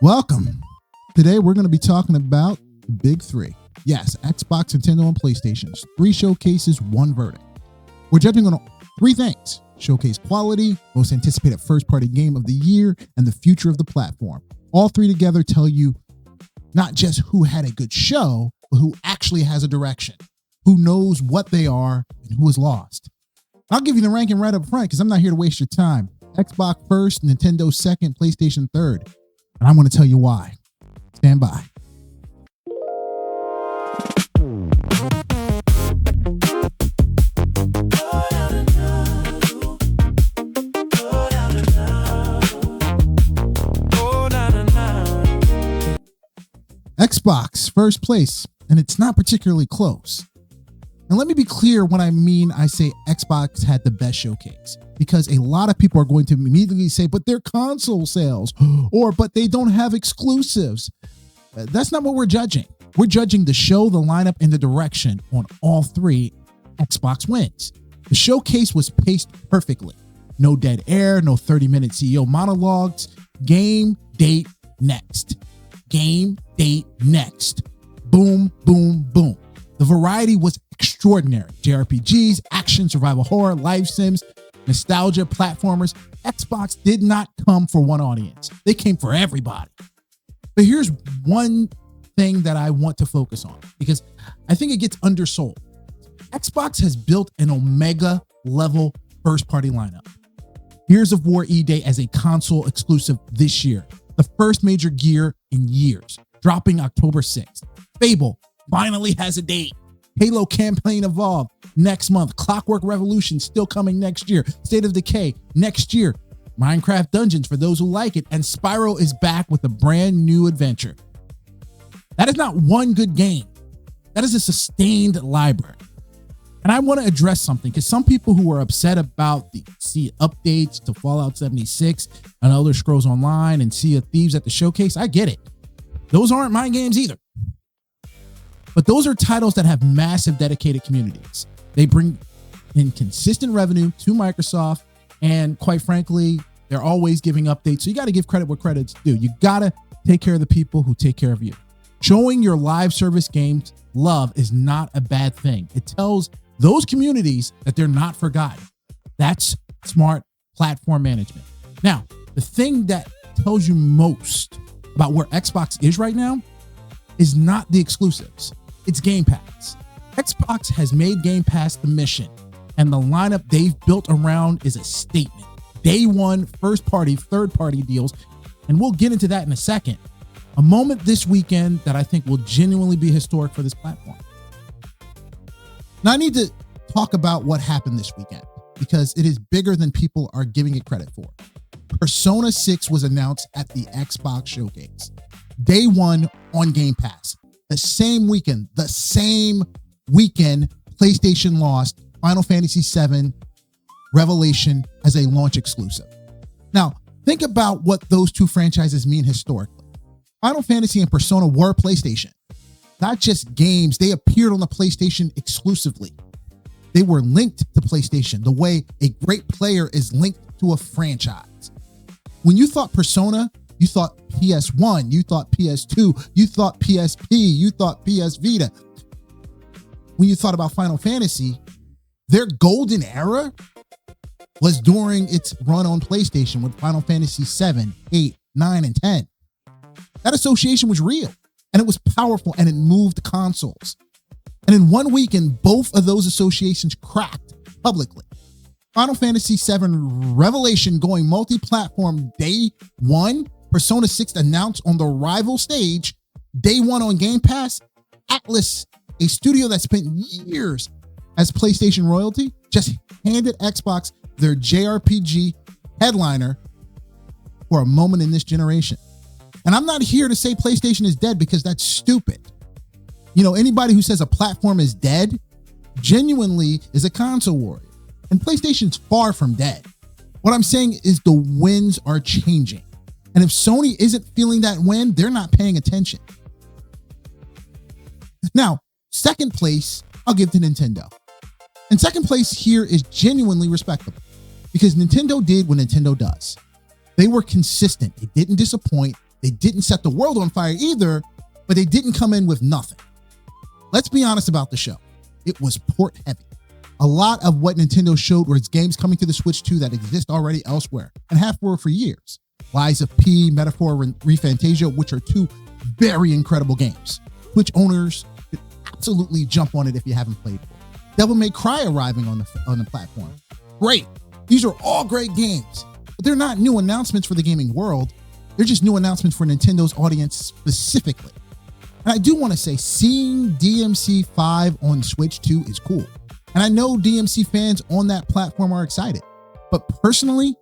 Welcome. Today we're going to be talking about the big three. Yes, Xbox, Nintendo, and PlayStation's 3 showcases, 1 verdict. We're judging on 3 things: showcase quality, most anticipated first-party game of the year, and the future of the platform. All 3 together tell you not just who had a good show, but who actually has a direction, who knows what they are, and who is lost. I'll give you the ranking right up front because I'm not here to waste your time. Xbox first, Nintendo second, PlayStation third. And I'm going to tell you why. Stand by. Xbox, first place, and it's not particularly close. And let me be clear when I say Xbox had the best showcase, because a lot of people are going to immediately say, but they're console sales, or but they don't have exclusives. That's not what we're judging. We're judging the show, the lineup, and the direction. On all 3, Xbox wins. The showcase was paced perfectly. No dead air, no 30-minute CEO monologues. Game, date, next. Game, date, next. Boom, boom, boom. The variety was extraordinary. JRPGs, action, survival horror, live sims, nostalgia, platformers. Xbox did not come for one audience. They came for everybody. But here's one thing that I want to focus on, because I think it gets undersold. Xbox has built an Omega level first party lineup. Gears of War E-Day as a console exclusive this year. The first major Gear in years, dropping October 6th. Fable finally has a date. Halo Campaign Evolved next month. Clockwork Revolution still coming next year. State of Decay next year. Minecraft Dungeons for those who like it. And Spyro is back with a brand new adventure. That is not one good game. That is a sustained library. And I want to address something, because some people who are upset about the updates to Fallout 76 and Elder Scrolls Online and Sea of Thieves at the showcase, I get it. Those aren't my games either. But those are titles that have massive dedicated communities. They bring in consistent revenue to Microsoft, and quite frankly, they're always giving updates. So you got to give credit where credit's due. You got to take care of the people who take care of you. Showing your live service games love is not a bad thing. It tells those communities that they're not forgotten. That's smart platform management. Now, the thing that tells you most about where Xbox is right now is not the exclusives. It's Game Pass. Xbox has made Game Pass the mission, and the lineup they've built around is a statement. Day one, first party, third party deals, and we'll get into that in a second. A moment this weekend that I think will genuinely be historic for this platform. Now I need to talk about what happened this weekend, because it is bigger than people are giving it credit for. Persona 6 was announced at the Xbox Showcase. Day one on Game Pass. The same weekend, PlayStation lost Final Fantasy VII Revelation as a launch exclusive. Now, think about what those 2 franchises mean historically. Final Fantasy and Persona were PlayStation. Not just games, they appeared on the PlayStation exclusively. They were linked to PlayStation the way a great player is linked to a franchise. When you thought Persona, you thought PS1, you thought PS2, you thought PSP, you thought PS Vita. When you thought about Final Fantasy, their golden era was during its run on PlayStation with Final Fantasy 7, 8, 9, and 10. That association was real, and it was powerful, and it moved consoles. And in one weekend, both of those associations cracked publicly. Final Fantasy VII Revelation going multi-platform day one. Persona 6 announced on the rival stage, day one on Game Pass. Atlas, a studio that spent years as PlayStation royalty, just handed Xbox their JRPG headliner for a moment in this generation. And I'm not here to say PlayStation is dead, because that's stupid. You know, anybody who says a platform is dead genuinely is a console warrior. And PlayStation's far from dead. What I'm saying is the winds are changing. And if Sony isn't feeling that wind, they're not paying attention. Now, second place, I'll give to Nintendo. And second place here is genuinely respectable, because Nintendo did what Nintendo does. They were consistent. They didn't disappoint. They didn't set the world on fire either, but they didn't come in with nothing. Let's be honest about the show. It was port heavy. A lot of what Nintendo showed were its games coming to the Switch 2 that exist already elsewhere and have for years. Lies of P, Metaphor, and ReFantasia, which are two very incredible games. Switch owners should absolutely jump on it if you haven't played it. Devil May Cry arriving on the platform. Great. These are all great games, but they're not new announcements for the gaming world. They're just new announcements for Nintendo's audience specifically. And I do want to say, seeing DMC 5 on Switch 2 is cool. And I know DMC fans on that platform are excited. But personally,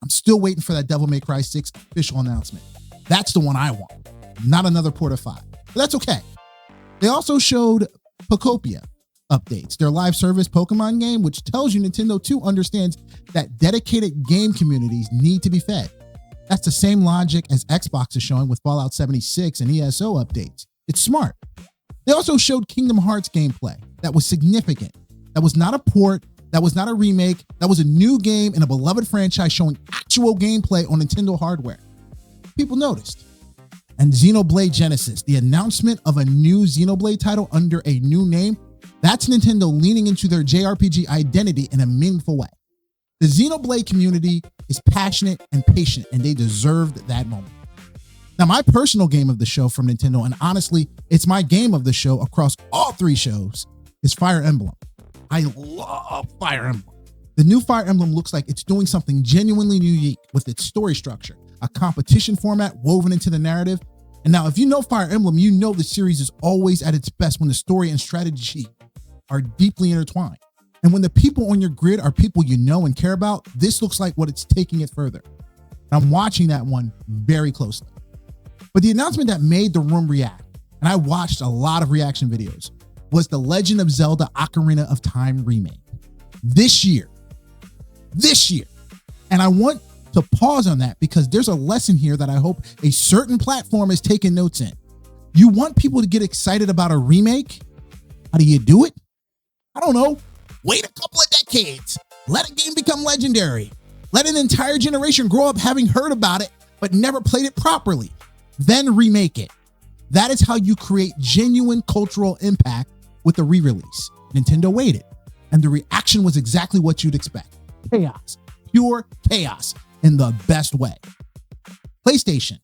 I'm still waiting for that Devil May Cry 6 official announcement. That's the one I want, not another port of 5. But that's okay. They also showed Pokopia updates, their live service Pokemon game, which tells you Nintendo too understands that dedicated game communities need to be fed. That's the same logic as Xbox is showing with Fallout 76 and ESO updates. It's smart. They also showed Kingdom Hearts gameplay that was significant. That was not a port. That was not a remake. That was a new game in a beloved franchise showing actual gameplay on Nintendo hardware. People noticed. And Xenoblade Genesis, the announcement of a new Xenoblade title under a new name, that's Nintendo leaning into their JRPG identity in a meaningful way. The Xenoblade community is passionate and patient, and they deserved that moment. Now, my personal game of the show from Nintendo, and honestly, it's my game of the show across all 3 shows, is Fire Emblem. I love Fire Emblem. The new Fire Emblem looks like it's doing something genuinely unique with its story structure, a competition format woven into the narrative. And now, if you know Fire Emblem, you know the series is always at its best when the story and strategy are deeply intertwined. And when the people on your grid are people you know and care about, this looks like what it's taking it further. And I'm watching that one very closely. But the announcement that made the room react, and I watched a lot of reaction videos, was the Legend of Zelda Ocarina of Time remake. This year. And I want to pause on that because there's a lesson here that I hope a certain platform is taking notes in. You want people to get excited about a remake? How do you do it? I don't know. Wait a couple of decades. Let a game become legendary. Let an entire generation grow up having heard about it, but never played it properly. Then remake it. That is how you create genuine cultural impact with the re-release. Nintendo waited, and the reaction was exactly what you'd expect. Chaos. Pure chaos in the best way. PlayStation.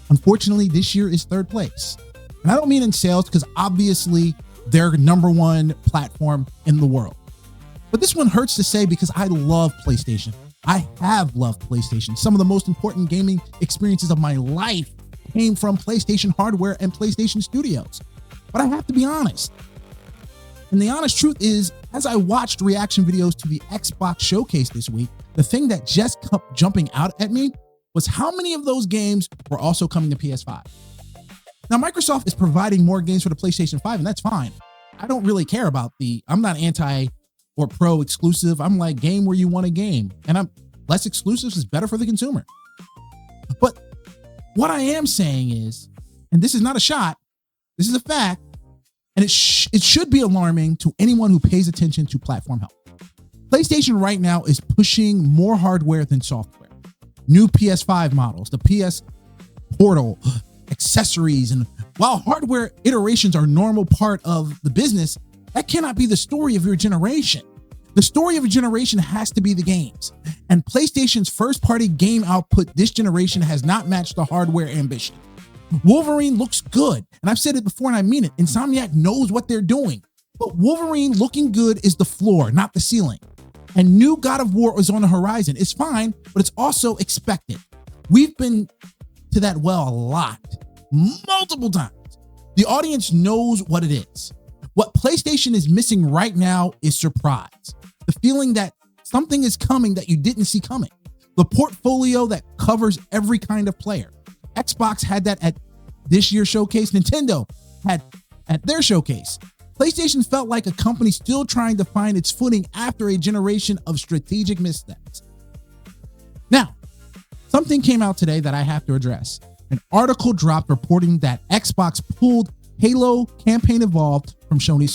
Unfortunately, this year is 3rd place. And I don't mean in sales because obviously they're #1 platform in the world. But this one hurts to say because I love PlayStation. I have loved PlayStation. Some of the most important gaming experiences of my life came from PlayStation hardware and PlayStation Studios. But I have to be honest. And the honest truth is, as I watched reaction videos to the Xbox Showcase this week, the thing that just kept jumping out at me was how many of those games were also coming to PS5. Now, Microsoft is providing more games for the PlayStation 5, and that's fine. I don't really care about I'm not anti or pro exclusive. I'm like, game where you want a game. And I'm less exclusives is better for the consumer. But what I am saying is, and this is not a shot, this is a fact, and it should be alarming to anyone who pays attention to platform health. PlayStation right now is pushing more hardware than software. New PS5 models, the PS Portal, accessories, and while hardware iterations are a normal part of the business, that cannot be the story of your generation. The story of a generation has to be the games. And PlayStation's first-party game output this generation has not matched the hardware ambition. Wolverine looks good, and I've said it before and I mean it. Insomniac knows what they're doing. But Wolverine looking good is the floor, not the ceiling. And new God of War is on the horizon. It's fine, but it's also expected. We've been to that well a lot, multiple times. The audience knows what it is. What PlayStation is missing right now is surprise. The feeling that something is coming that you didn't see coming. The portfolio that covers every kind of player. Xbox had that at this year's showcase. Nintendo had at their showcase. PlayStation felt like a company still trying to find its footing after a generation of strategic missteps. Now, something came out today that I have to address. An article dropped reporting that Xbox pulled Halo Campaign Evolved from Sony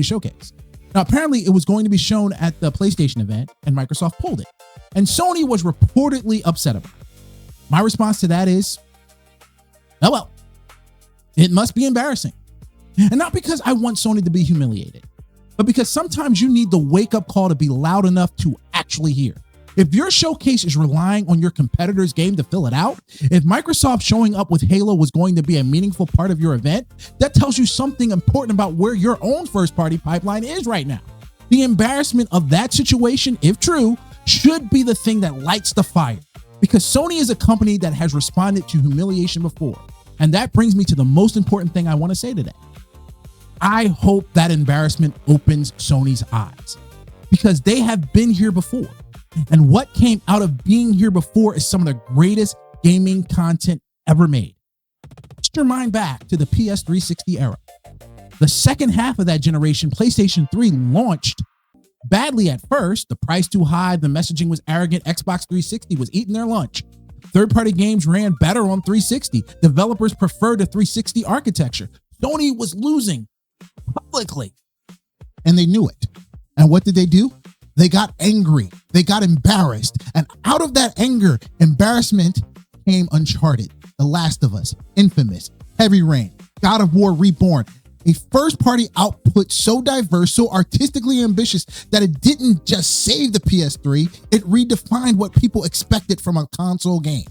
Showcase. Now, apparently it was going to be shown at the PlayStation event and Microsoft pulled it. And Sony was reportedly upset about it. My response to that is, Oh well, it must be embarrassing. And not because I want Sony to be humiliated, but because sometimes you need the wake-up call to be loud enough to actually hear. If your showcase is relying on your competitor's game to fill it out, if Microsoft showing up with Halo was going to be a meaningful part of your event, that tells you something important about where your own first-party pipeline is right now. The embarrassment of that situation, if true, should be the thing that lights the fire, because Sony is a company that has responded to humiliation before. And that brings me to the most important thing I want to say today. I hope that embarrassment opens Sony's eyes, because they have been here before. And what came out of being here before is some of the greatest gaming content ever made. Put your mind back to the PS360 era. The second half of that generation, PlayStation 3 launched badly at first. The price too high, the messaging was arrogant, Xbox 360 was eating their lunch. Third-party games ran better on 360. Developers preferred the 360 architecture. Sony was losing publicly, and they knew it. And what did they do? They got angry. They got embarrassed. And out of that anger, embarrassment came Uncharted, The Last of Us, Infamous, Heavy Rain, God of War Reborn. A first-party output so diverse, so artistically ambitious that it didn't just save the PS3, it redefined what people expected from a console game.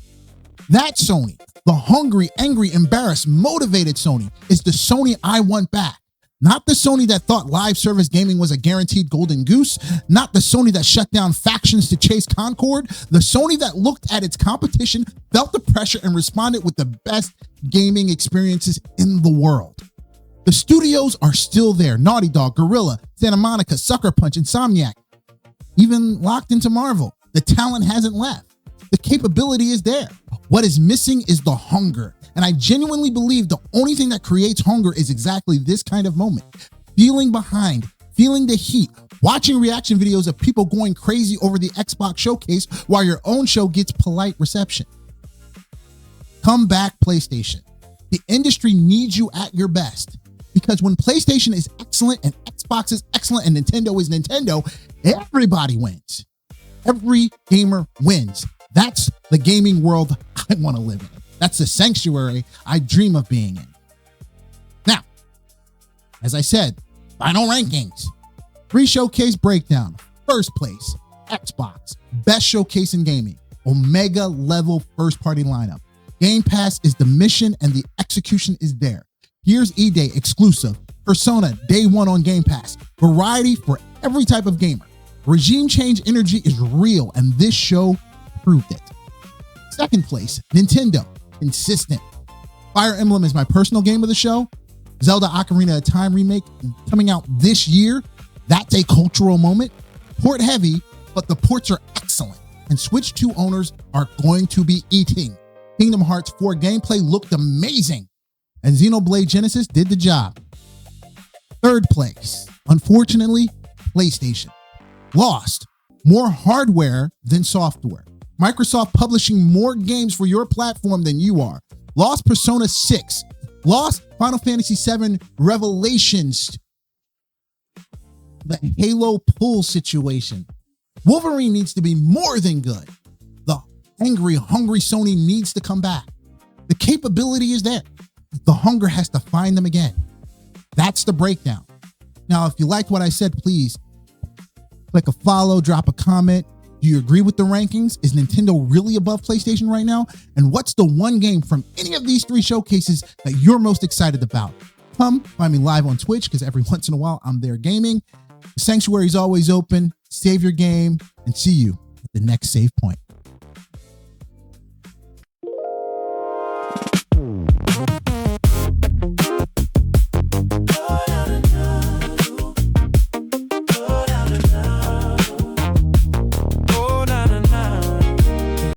That Sony, the hungry, angry, embarrassed, motivated Sony, is the Sony I want back. Not the Sony that thought live service gaming was a guaranteed golden goose. Not the Sony that shut down factions to chase Concord. The Sony that looked at its competition, felt the pressure, and responded with the best gaming experiences in the world. The studios are still there. Naughty Dog, Guerrilla, Santa Monica, Sucker Punch, Insomniac, even locked into Marvel. The talent hasn't left. The capability is there. What is missing is the hunger. And I genuinely believe the only thing that creates hunger is exactly this kind of moment. Feeling behind, feeling the heat, watching reaction videos of people going crazy over the Xbox showcase while your own show gets polite reception. Come back, PlayStation. The industry needs you at your best. Because when PlayStation is excellent and Xbox is excellent and Nintendo is Nintendo, everybody wins. Every gamer wins. That's the gaming world I want to live in. That's the sanctuary I dream of being in. Now, as I said, final rankings. Pre-showcase breakdown. First place, Xbox. Best showcase in gaming. Omega level first-party lineup. Game Pass is the mission and the execution is there. Here's E-Day exclusive. Persona day one on Game Pass. Variety for every type of gamer. Regime change energy is real, and this show proved it. Second place, Nintendo. Consistent. Fire Emblem is my personal game of the show. Zelda Ocarina of Time remake coming out this year. That's a cultural moment. Port heavy, but the ports are excellent. And Switch 2 owners are going to be eating. Kingdom Hearts 4 gameplay looked amazing. And Xenoblade Genesis did the job. Third place, unfortunately, PlayStation. Lost. More hardware than software. Microsoft publishing more games for your platform than you are. Lost Persona 6. Lost Final Fantasy 7 Revelations. The Halo pull situation. Wolverine needs to be more than good. The angry, hungry Sony needs to come back. The capability is there. The hunger has to find them again. That's the breakdown. Now, if you liked what I said, please click a follow, drop a comment. Do you agree with the rankings? Is Nintendo really above PlayStation right now? And what's the one game from any of these three showcases that you're most excited about? Come find me live on Twitch, because every once in a while I'm there gaming. The sanctuary is always open. Save your game and see you at the next save point.